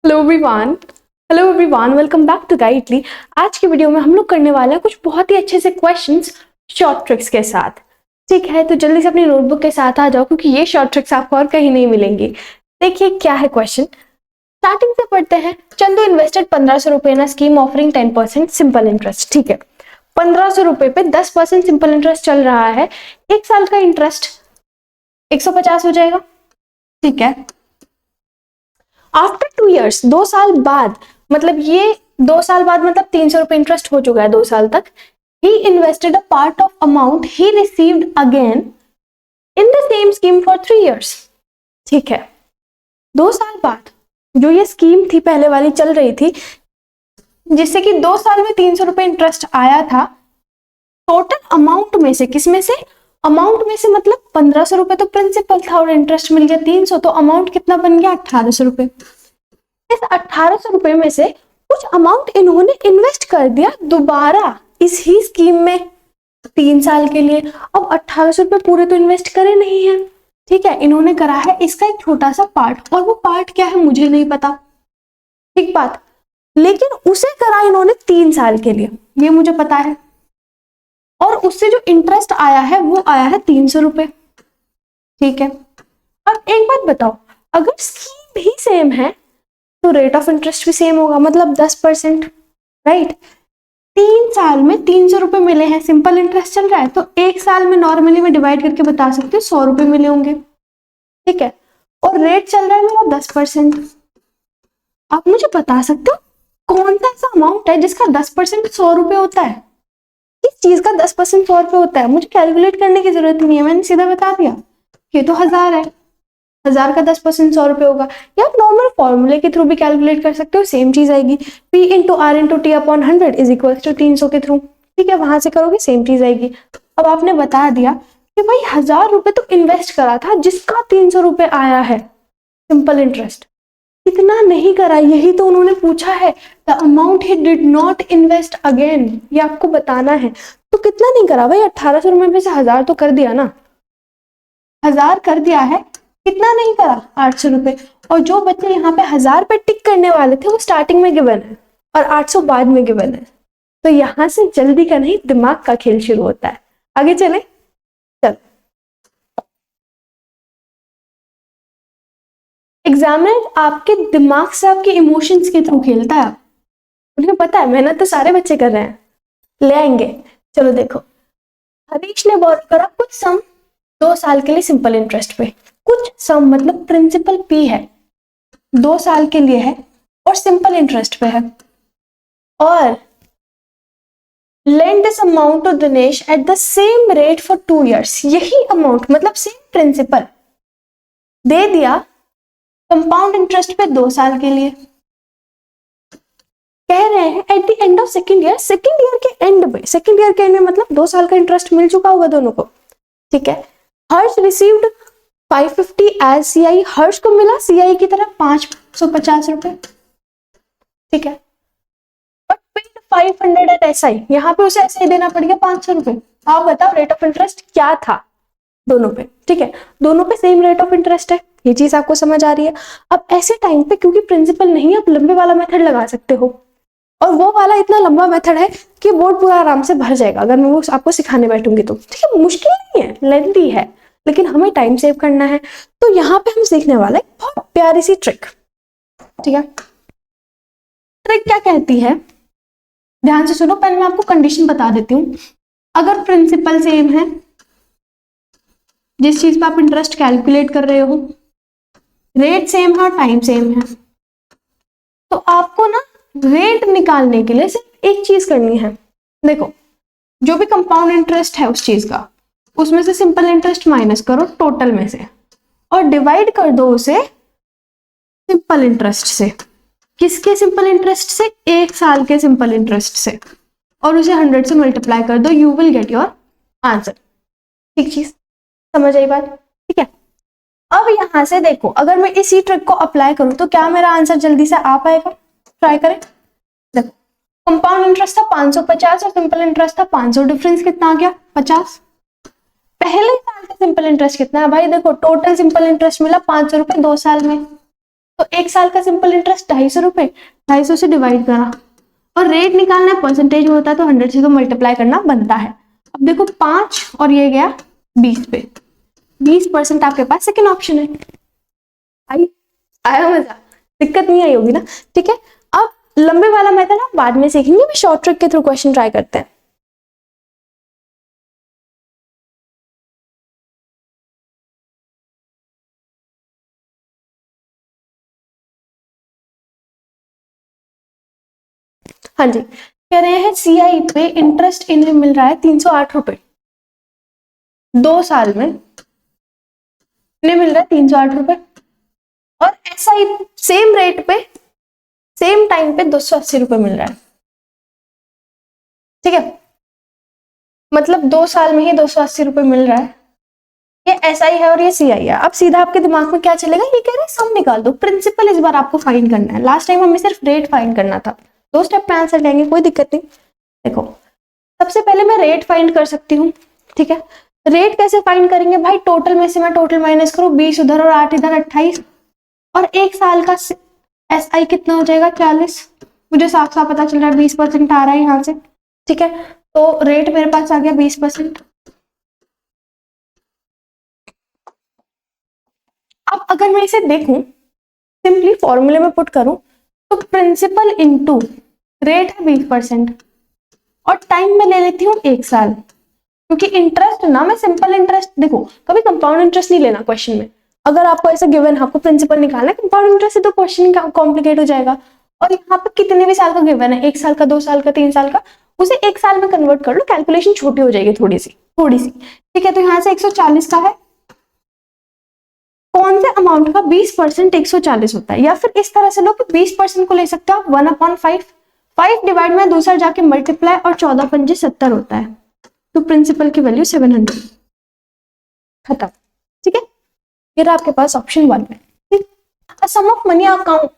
Hello everyone, welcome back to Guidely. आज की video में हम लोग करने वाले हैं कुछ बहुत ही अच्छे से क्वेश्चंस शॉर्ट ट्रिक्स के साथ। ठीक है, तो जल्दी से अपनी नोटबुक के साथ आ जाओ क्योंकि ये शॉर्ट ट्रिक्स आपको और कहीं नहीं मिलेंगी। देखिए क्या है क्वेश्चन, स्टार्टिंग से पढ़ते हैं। चंदू इन्वेस्टेड 1500 रुपए इन स्कीम ऑफरिंग 10% सिंपल इंटरेस्ट। ठीक है, 1500 रुपए पे 10% सिंपल इंटरेस्ट चल रहा है। एक साल का इंटरेस्ट 150 हो जाएगा। ठीक है, आफ्टर 2 years, 2 साल बाद, मतलब ये 2 साल बाद मतलब 300 रुपए इंटरेस्ट हो चुका है 2 साल तक। He invested a part of amount he received again in the same scheme for 3 years। ठीक है, 2 साल बाद जो ये स्कीम थी पहले वाली चल रही थी, जिससे कि 2 साल में 300 रुपए इंटरेस्ट आया था, टोटल अमाउंट में से, किस में से, अमाउंट में से, मतलब 1500 रुपए तो प्रिंसिपल था और इंटरेस्ट मिल गया 300, तो अमाउंट कितना बन गया 1800 रुपए। इस 1800 रुपए में से कुछ अमाउंट इन्होंने इन्वेस्ट कर दिया दोबारा इस ही स्कीम में 3 साल के लिए। अब 1800 रुपए पूरे तो इन्वेस्ट करे नहीं है, ठीक है, इन्होंने करा है इसका एक छोटा सा पार्ट, और वो पार्ट क्या है मुझे नहीं पता, ठीक बात, लेकिन उसे करा इन्होंने 3 साल के लिए, ये मुझे पता है, और उससे जो इंटरेस्ट आया है वो आया है 300 रुपए। ठीक है, अब एक बात बताओ, अगर स्कीम भी सेम है तो रेट ऑफ इंटरेस्ट भी सेम होगा, मतलब 10%, राइट। 3 साल में 300 रुपए मिले हैं, सिंपल इंटरेस्ट चल रहा है, तो 1 साल में नॉर्मली मैं डिवाइड करके बता सकती हूँ 100 रुपए मिले होंगे। ठीक है, और रेट चल रहा है मेरा 10%। आप मुझे बता सकते हो कौन सा ऐसा अमाउंट है जिसका 10% 100 रुपए होता है? किस चीज का 10% 100 रुपए होता है? मुझे कैलकुलेट करने की जरूरत नहीं है, मैंने सीधा बता दिया, ये तो 1000 है, 1000 का 10% 100 रुपए होगा। या आप नॉर्मल फॉर्मूले के थ्रू भी कैलकुलेट कर सकते हो, सेम चीज आएगी, P into R into T upon 100 is equal to 300 के थ्रू। ठीक है, वहां से करोगे सेम चीज आएगी। अब आपने बता दिया कि भाई 1000 रुपए तो इन्वेस्ट करा था जिसका 300 रुपए आया है सिंपल इंटरेस्ट, इतना नहीं करा, यही तो उन्होंने पूछा है। The amount he did not invest again, ये आपको बताना है। तो कितना नहीं करा भाई, 1800 रुपए में से 1000 तो कर दिया ना, 1000 कर दिया है, कितना नहीं करा 800 रुपए। और जो बच्चे यहाँ पे 1000 पे टिक करने वाले थे वो स्टार्टिंग में गिवन है और 800 बाद में गिवन है, तो यहाँ से जल्दी का नहीं दिमाग का खेल शुरू होता है। आगे चले, चल एग्जामिनर आपके दिमाग से, आपके इमोशंस के थ्रू खेलता है। उन्हें पता है मेहनत तो सारे बच्चे कर रहे हैं, ले आएंगे। चलो देखो, हरीश ने बोरो करा कुछ सम 2 साल के लिए सिंपल इंटरेस्ट पे, कुछ सम मतलब प्रिंसिपल P है, 2 साल के लिए है और सिंपल इंटरेस्ट पे है, और lend this amount to Dinesh at the same rate for 2 years। यही अमाउंट मतलब सेम प्रिंसिपल दे दिया कंपाउंड इंटरेस्ट पे 2 साल के लिए। कह रहे हैं at the end of second year, second year के एंड में, सेकेंड ईयर के एंड में मतलब 2 साल का इंटरेस्ट मिल चुका होगा दोनों को। ठीक है, हर्ष रिसीव्ड 550 एज CI, हर्ष को मिला CI की तरफ 550 रुपए। ठीक है, बट पेड 500 एट SI, यहाँ पे उसे ऐसे ही देना पड़ गया 500 रुपए। आप बताओ रेट ऑफ इंटरेस्ट क्या था दोनों पे? ठीक है, दोनों पे सेम रेट ऑफ इंटरेस्ट है, ये चीज आपको समझ आ रही है। अब ऐसे टाइम पे क्योंकि प्रिंसिपल नहीं, आप लंबे वाला मेथड लगा सकते हो, और वो वाला इतना लंबा मेथड है कि बोर्ड पूरा आराम से भर जाएगा अगर मैं वो आपको सिखाने बैठूंगी तो। ठीक है, मुश्किल नहीं है, लेंथी है, लेकिन हमें टाइम सेव करना है, तो यहाँ पे हम सीखने वाले बहुत प्यारी सी ट्रिक। ठीक है, ट्रिक क्या कहती है, ध्यान से सुनो, पहले मैं आपको कंडीशन बता देती हूँ। अगर प्रिंसिपल सेम है, जिस चीज पे आप इंटरेस्ट कैलकुलेट कर रहे हो, रेट सेम है और टाइम सेम है, तो आपको ना रेट निकालने के लिए सिर्फ एक चीज करनी है। देखो, जो भी कंपाउंड इंटरेस्ट है उस चीज का, उसमें से सिंपल इंटरेस्ट माइनस करो टोटल में से, और डिवाइड कर दो उसे सिंपल इंटरेस्ट से। किसके सिंपल इंटरेस्ट से? 1 साल के सिंपल इंटरेस्ट से, और उसे 100 से मल्टीप्लाई कर दो, you will get your answer. ठीक चीज समझ आई बात? ठीक है, अब यहां से देखो, अगर मैं इसी ट्रिक को अप्लाई करूं तो क्या मेरा आंसर जल्दी से आ पाएगा? ट्राई करें। देखो, कंपाउंड इंटरेस्ट था 550 और सिंपल इंटरेस्ट था 500, डिफरेंस कितना आ गया? 50। पहले साल का सिंपल इंटरेस्ट कितना है भाई? देखो, टोटल सिंपल इंटरेस्ट मिला 500 रुपए 2 साल में, तो 1 साल का सिंपल इंटरेस्ट 250 रुपए, 250 से डिवाइड करा, और रेट निकालना है, परसेंटेज में होता है तो 100 से तो मल्टीप्लाई करना बनता है। अब देखो 5 और ये गया 20 पे, 20% आपके पास सेकेंड ऑप्शन है। आया मजा, दिक्कत नहीं आई होगी ना, ठीक है। अब लंबे वाला मेथड हम बाद में सीखेंगे, भी शॉर्ट ट्रिक के थ्रू क्वेश्चन ट्राई करते हैं। हाँ जी, कह रहे हैं सीआई पे इंटरेस्ट इन्हें मिल रहा है 308 रुपए, 2 साल में इन्हें मिल रहा है 308 रुपए, और एसआई सेम रेट पे सेम टाइम पे 280 रुपए मिल रहा है, ठीक है। मतलब 2 साल में ही 280 रुपए मिल रहा है। ये एसआई है और ये सीआई है। अब सीधा आपके दिमाग में क्या चलेगा, ये कह रहे हैं सम निकाल दो, प्रिंसिपल इस बार आपको फाइंड करना है। लास्ट टाइम हमें सिर्फ रेट फाइंड करना था, 2 स्टेप में आंसर लेंगे, कोई दिक्कत नहीं। देखो सबसे पहले मैं रेट फाइंड कर सकती हूँ, ठीक है। रेट कैसे फाइंड करेंगे भाई, टोटल में से मैं टोटल माइनस करूँ, 20 उधर और 8 इधर, 28, और 1 साल का एसआई कितना हो जाएगा 40। मुझे साफ साफ पता चल रहा है 20% आ रहा है यहाँ से, ठीक है। तो रेट मेरे पास आ गया 20%। अब अगर मैं इसे देखूं, सिंपली फॉर्मूले में पुट करूं, तो प्रिंसिपल इनटू रेट है 20%, और टाइम में ले लेती हूँ 1 साल, क्योंकि इंटरेस्ट ना, मैं सिंपल इंटरेस्ट, देखो कभी कंपाउंड इंटरेस्ट नहीं लेना क्वेश्चन में। अगर आपको ऐसा गिवन है, आपको प्रिंसिपल निकालना है, कंपाउंड इंटरेस्ट से तो क्वेश्चन कॉम्प्लिकेट हो जाएगा। और यहाँ पे कितने भी साल का गिवन है, 1 साल का, 2 साल का, 3 साल का, उसे 1 साल में कन्वर्ट कर लो, कैलकुलेशन छोटी हो जाएगी थोड़ी सी, ठीक है। तो यहाँ से 140 का है, कौन से अमाउंट का 20% 140 होता है, या फिर इस तरह से लो कि 20% को ले सकते हो आप 1/5, 5 डिवाइड में दूसरा जाके मल्टीप्लाई, और 14 पंजे 70 होता है, तो प्रिंसिपल की वैल्यू 700, खत्म, ठीक है। ये रहा आपके पास ऑप्शन 1 में, ठीक। सम ऑफ मनी अकाउंट,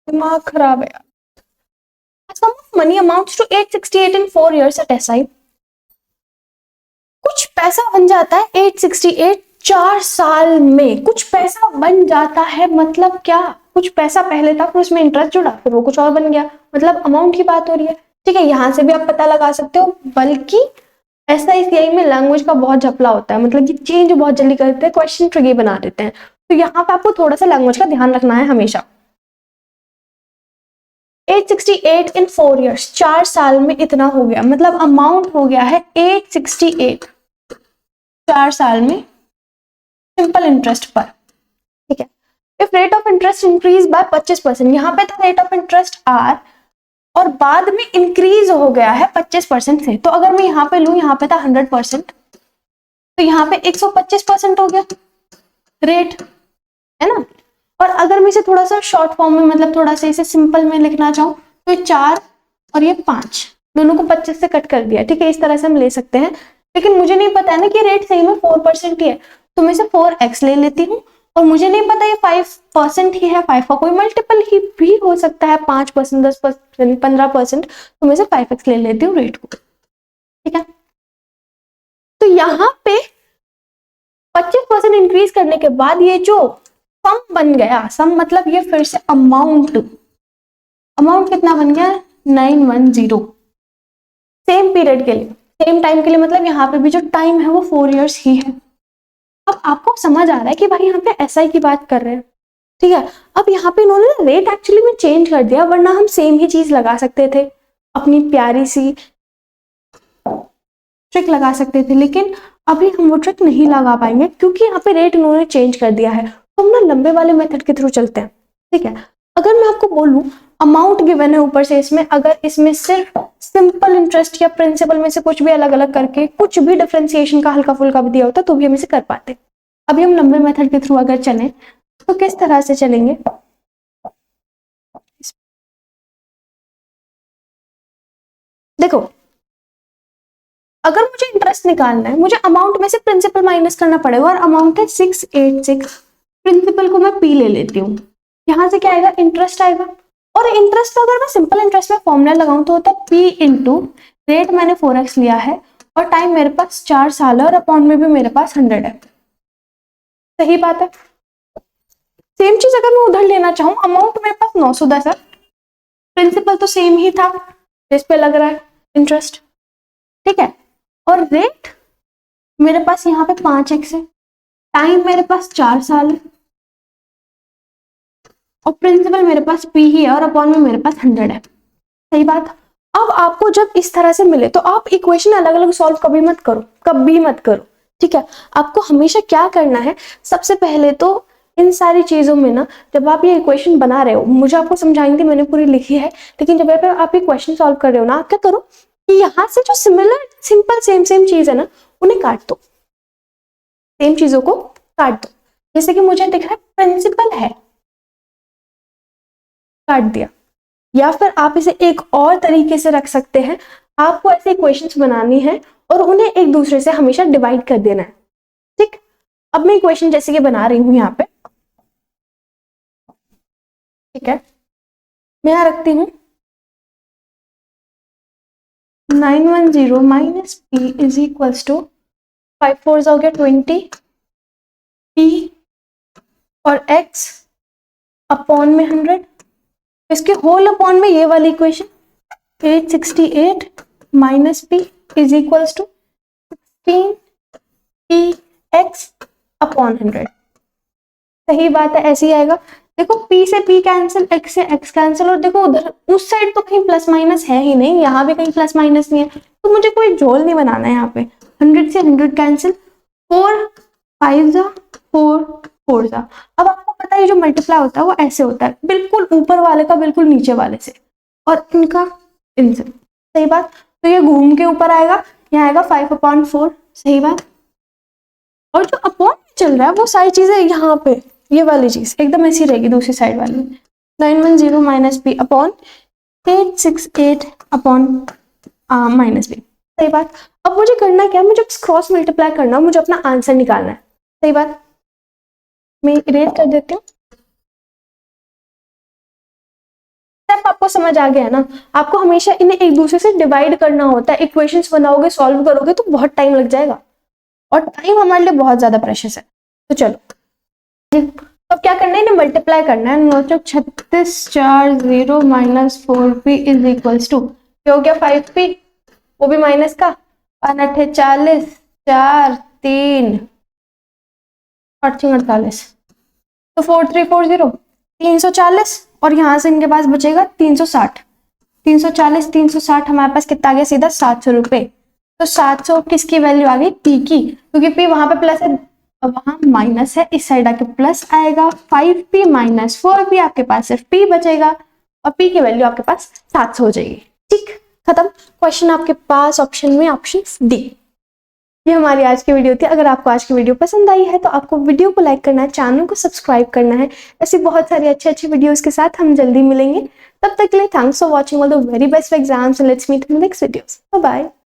दिमाग खराब है यार। Sum of money amounts to 868 in 4 years at SI, कुछ पैसा बन जाता है 868 4 साल में, कुछ पैसा बन जाता है, मतलब क्या, कुछ पैसा पहले था, फिर उसमें इंटरेस्ट जुड़ा, फिर वो कुछ और बन गया, मतलब अमाउंट की बात हो रही है, ठीक है। यहां से भी आप पता लगा सकते हो, बल्कि एसआईसीआई में लैंग्वेज का बहुत झपला होता है, मतलब कि चेंज बहुत जल्दी करते हैं, क्वेश्चन ट्रिकी बना देते हैं, तो यहाँ पे आपको थोड़ा सा लैंग्वेज का ध्यान रखना है हमेशा। 868 इन 4 years, 4 साल में इतना हो गया, मतलब अमाउंट हो गया है 868 4 साल में सिंपल इंटरेस्ट पर, ठीक है। If rate of interest increase by 25%, यहाँ पे था रेट ऑफ इंटरेस्ट आर, और बाद में इंक्रीज हो गया है 25% से, तो अगर मैं यहाँ पे लू, यहाँ पे था 100%, तो यहाँ पे 125% हो गया रेट, है ना। और अगर मैं इसे थोड़ा सा शॉर्ट फॉर्म में, मतलब थोड़ा सा इसे सिंपल में लिखना चाहूँ, तो 4 और ये 5 दोनों को 25 से कट कर दिया, ठीक है। इस तरह से हम ले सकते हैं, लेकिन मुझे नहीं पता है ना कि रेट सही में 4% ही है, तो मैं इसे 4x ले लेती हूँ, और मुझे नहीं पता ये 5% ही है, 5 का कोई मल्टीपल ही भी हो सकता है, 5%, 10%, 15%, तो मैं इसे 5x ले लेती हूँ रेट को, ठीक है। तो यहाँ पे 25% इंक्रीज करने के बाद ये जो सम बन गया, सम मतलब ये फिर से अमाउंट कितना बन गया 910, सेम पीरियड के लिए, सेम टाइम के लिए, मतलब यहाँ पे भी जो टाइम है वो 4 years ही है। अब आपको समझ आ रहा है कि भाई यहाँ पे एसआई की बात कर रहे हैं, ठीक है। अब यहाँ पे इन्होंने रेट एक्चुअली में चेंज कर दिया, वरना हम सेम ही चीज लगा सकते थे, अपनी प्यारी सी ट्रिक लगा सकते थे, लेकिन अभी हम वो ट्रिक नहीं लगा पाएंगे, क्योंकि यहाँ पे रेट इन्होंने चेंज कर दिया है। तो हम ना लंबे वाले मेथड के थ्रू चलते हैं, ठीक है। अगर मैं आपको बोलूं अमाउंट गिवन है ऊपर से, इसमें अगर इसमें सिर्फ सिंपल इंटरेस्ट या प्रिंसिपल में से कुछ भी अलग अलग करके कुछ भी डिफरेंशिएशन का हल्का फुल्का भी दिया होता तो भी हम इसे कर पाते। अभी हम लंबे मेथड के थ्रू अगर चलें तो किस तरह से चलेंगे, देखो अगर मुझे इंटरेस्ट निकालना है, मुझे अमाउंट में से प्रिंसिपल माइनस करना पड़ेगा, और अमाउंट है 686, प्रिंसिपल को मैं पी ले लेती हूँ, यहाँ से क्या आएगा इंटरेस्ट आएगा, और इंटरेस्ट तो अगर मैं सिंपल इंटरेस्ट में फॉर्मूला लगाऊं तो होता है पी इंटू रेट, मैंने 4x लिया है, और टाइम मेरे पास 4 साल है, और अपॉन में भी मेरे पास 100 है, सही बात है। सेम चीज अगर मैं उधर लेना चाहूँ, अमाउंट मेरे पास 910 है, प्रिंसिपल तो सेम ही था जिस पे लग रहा है इंटरेस्ट, ठीक है, और रेट मेरे पास यहाँ पे 5x है, टाइम मेरे पास 4 साल है, और प्रिंसिपल मेरे पास p ही है, और अपॉन में मेरे पास 100 है। सही बात। अब आपको जब इस तरह से मिले तो आप इक्वेशन अलग अलग सॉल्व कभी मत करो, कभी मत करो, ठीक है। आपको हमेशा क्या करना है, सबसे पहले तो इन सारी चीजों में ना, जब आप ये इक्वेशन बना रहे हो, मुझे आपको समझाएंगे, मैंने पूरी लिखी है, लेकिन जब आप ये क्वेश्चन सॉल्व कर रहे हो ना, आप क्या करो कि यहाँ से जो सिमिलर सिंपल सेम चीज है ना, उन्हें काट दो, सेम चीजों को काट दो। जैसे कि मुझे दिख रहा है प्रिंसिपल है, काट दिया। या फिर आप इसे एक और तरीके से रख सकते हैं, आपको ऐसे इक्वेशंस बनानी है और उन्हें एक दूसरे से हमेशा डिवाइड कर देना है, ठीक। अब मैं इक्वेशन जैसे कि बना रही हूं यहाँ पे, ठीक है, मैं यहाँ रखती हूँ 910 minus P is equals to 5 4 हो गया 20 पी और x अपॉन में 100, इसके होल अपॉन में ये वाली equation 868 minus P is equals to 16 P X upon 100। सही बात है, ऐसे ही आएगा। देखो p से p कैंसिल, x से x कैंसिल, और देखो उधर उस साइड तो कहीं प्लस माइनस है ही नहीं, यहाँ भी कहीं प्लस माइनस नहीं है, तो मुझे कोई झोल नहीं बनाना है यहाँ पे। 100 से 100 कैंसिल, 4 5 जा 4 4 जा। अब आपको पता है जो मल्टीप्लाई होता है वो ऐसे होता है, बिल्कुल ऊपर वाले का बिल्कुल नीचे वाले से, और इनका इनसे। सही बात। तो ये घूम के ऊपर आएगा, यहाँ आएगा 5/4। सही बात। और जो अपॉन चल रहा है वो सारी चीजें यहाँ पे, ये वाली चीज एकदम ऐसी रहेगी दूसरी साइड वाली। 910 minus P upon 868 upon minus P. सही बात। अब मुझे करना क्या है, मुझे क्रॉस मल्टीप्लाई करना, मुझे अपना आंसर निकालना है। सही बात। मैं इरेज कर देती हूँ। आपको समझ आ गया ना, आपको हमेशा इन्हें एक दूसरे से डिवाइड करना होता है। इक्वेशंस बनाओगे, सॉल्व करोगे तो बहुत टाइम लग जाएगा, और टाइम हमारे लिए बहुत ज्यादा प्रेशियस है। तो चलो तो क्या करना है, इन्हें मल्टीप्लाई करना है। 36 4 0 minus 4p is equals to, क्या हो गया 5p, वो भी माइनस का, 48 4 3 48, तो 4340 340, और यहां से इनके पास बचेगा 360। 340 360 हमारे पास कितना आ गया, सीधा 700 रुपए। तो 700 किसकी वैल्यू आ गई, पी की, क्योंकि पी वहां पे प्लस है, वहां माइनस है, इस साइड आके प्लस आएगा। 5p माइनस 4p, आपके पास सिर्फ p बचेगा, और p की वैल्यू आपके पास 700 हो जाएगी। ठीक, खत्म। क्वेश्चन आपके पास ऑप्शन में ऑप्शन डी। ये हमारी आज की वीडियो थी। अगर आपको आज की वीडियो पसंद आई है तो आपको वीडियो को लाइक करना है, चैनल को सब्सक्राइब करना है। ऐसी बहुत सारी अच्छी वीडियोस के साथ हम जल्दी मिलेंगे। तब तक के लिए thanks for watching, all the very best exams, let's meet in the next videos. Bye bye.